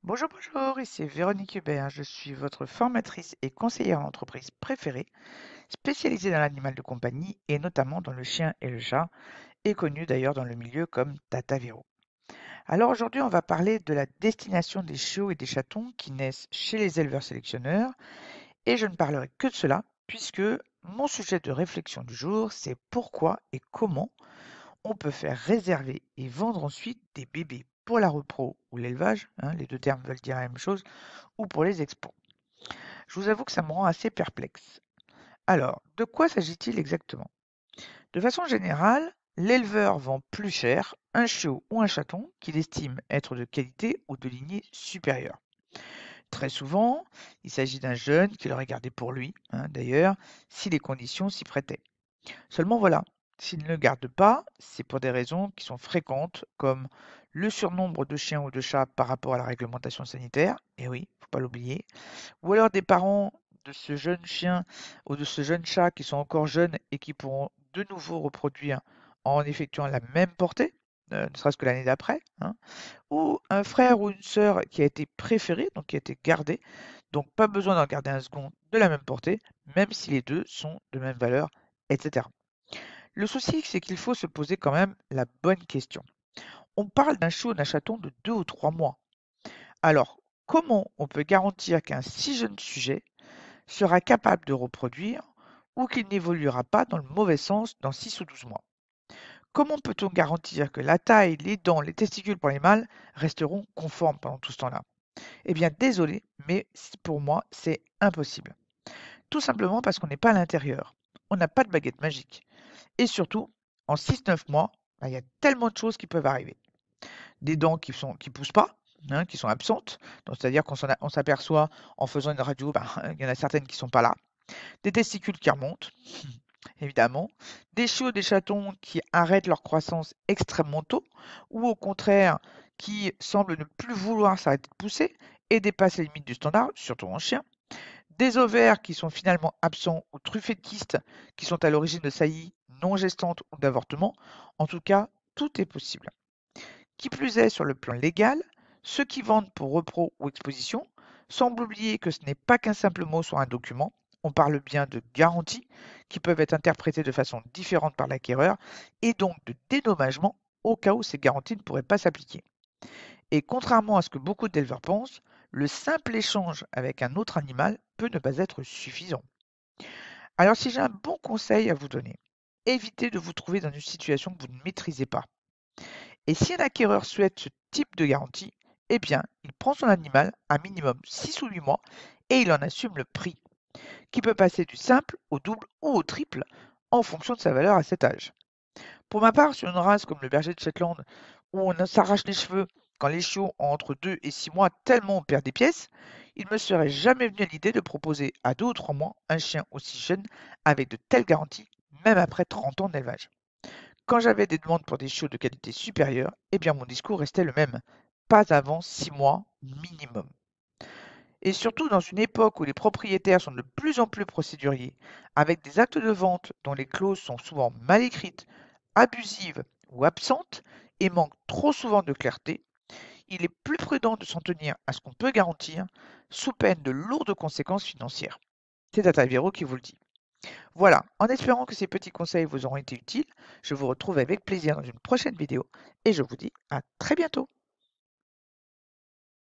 Bonjour, bonjour, ici Véronique Hubert. Je suis votre formatrice et conseillère en entreprise préférée, spécialisée dans l'animal de compagnie et notamment dans le chien et le chat, et connue d'ailleurs dans le milieu comme Tata Véro. Alors aujourd'hui, on va parler de la destination des chiots et des chatons qui naissent chez les éleveurs sélectionneurs, et je ne parlerai que de cela, puisque mon sujet de réflexion du jour, c'est pourquoi et comment on peut faire réserver et vendre ensuite des bébés pour la repro ou l'élevage, les deux termes veulent dire la même chose, ou pour les expos. Je vous avoue que ça me rend assez perplexe. Alors, de quoi s'agit-il exactement? De façon générale, l'éleveur vend plus cher un chiot ou un chaton qu'il estime être de qualité ou de lignée supérieure. Très souvent, il s'agit d'un jeune qu'il aurait gardé pour lui, d'ailleurs, si les conditions s'y prêtaient. Seulement voilà, s'il ne le garde pas, c'est pour des raisons qui sont fréquentes, comme le surnombre de chiens ou de chats par rapport à la réglementation sanitaire, et oui, faut pas l'oublier, ou alors des parents de ce jeune chien ou de ce jeune chat qui sont encore jeunes et qui pourront de nouveau reproduire en effectuant la même portée, ne serait-ce que l'année d'après, ou un frère ou une sœur qui a été préféré, donc qui a été gardé, donc pas besoin d'en garder un second de la même portée, même si les deux sont de même valeur, etc. Le souci, c'est qu'il faut se poser quand même la bonne question. On parle d'un chiot ou d'un chaton de 2 ou 3 mois. Alors, comment on peut garantir qu'un si jeune sujet sera capable de reproduire ou qu'il n'évoluera pas dans le mauvais sens dans 6 ou 12 mois? Comment peut-on garantir que la taille, les dents, les testicules pour les mâles resteront conformes pendant tout ce temps-là? Eh bien, désolé, mais pour moi, c'est impossible. Tout simplement parce qu'on n'est pas à l'intérieur. On n'a pas de baguette magique. Et surtout, en 6 9 mois, il y a tellement de choses qui peuvent arriver. Des dents qui poussent pas, qui sont absentes, donc c'est-à-dire on s'aperçoit en faisant une radio, il y en a certaines qui sont pas là. Des testicules qui remontent, évidemment. Des chiots, des chatons qui arrêtent leur croissance extrêmement tôt, ou au contraire, qui semblent ne plus vouloir s'arrêter de pousser et dépassent les limites du standard, surtout en chien. Des ovaires qui sont finalement absents ou truffés de kystes, qui sont à l'origine de saillies non gestantes ou d'avortements. En tout cas, tout est possible. Qui plus est, sur le plan légal, ceux qui vendent pour repro ou exposition semblent oublier que ce n'est pas qu'un simple mot sur un document. On parle bien de garanties qui peuvent être interprétées de façon différente par l'acquéreur et donc de dédommagement au cas où ces garanties ne pourraient pas s'appliquer. Et contrairement à ce que beaucoup d'éleveurs pensent, le simple échange avec un autre animal peut ne pas être suffisant. Alors si j'ai un bon conseil à vous donner, évitez de vous trouver dans une situation que vous ne maîtrisez pas. Et si un acquéreur souhaite ce type de garantie, eh bien, il prend son animal à minimum 6 ou 8 mois et il en assume le prix, qui peut passer du simple au double ou au triple en fonction de sa valeur à cet âge. Pour ma part, sur une race comme le berger de Shetland, où on s'arrache les cheveux quand les chiots ont entre 2 et 6 mois tellement on perd des pièces, il me serait jamais venu à l'idée de proposer à 2 ou 3 mois un chien aussi jeune avec de telles garanties, même après 30 ans d'élevage. Quand j'avais des demandes pour des chiots de qualité supérieure, eh bien mon discours restait le même. Pas avant 6 mois minimum. Et surtout dans une époque où les propriétaires sont de plus en plus procéduriers, avec des actes de vente dont les clauses sont souvent mal écrites, abusives ou absentes, et manquent trop souvent de clarté, il est plus prudent de s'en tenir à ce qu'on peut garantir, sous peine de lourdes conséquences financières. C'est Tata Vero qui vous le dit. Voilà, en espérant que ces petits conseils vous auront été utiles, je vous retrouve avec plaisir dans une prochaine vidéo et je vous dis à très bientôt.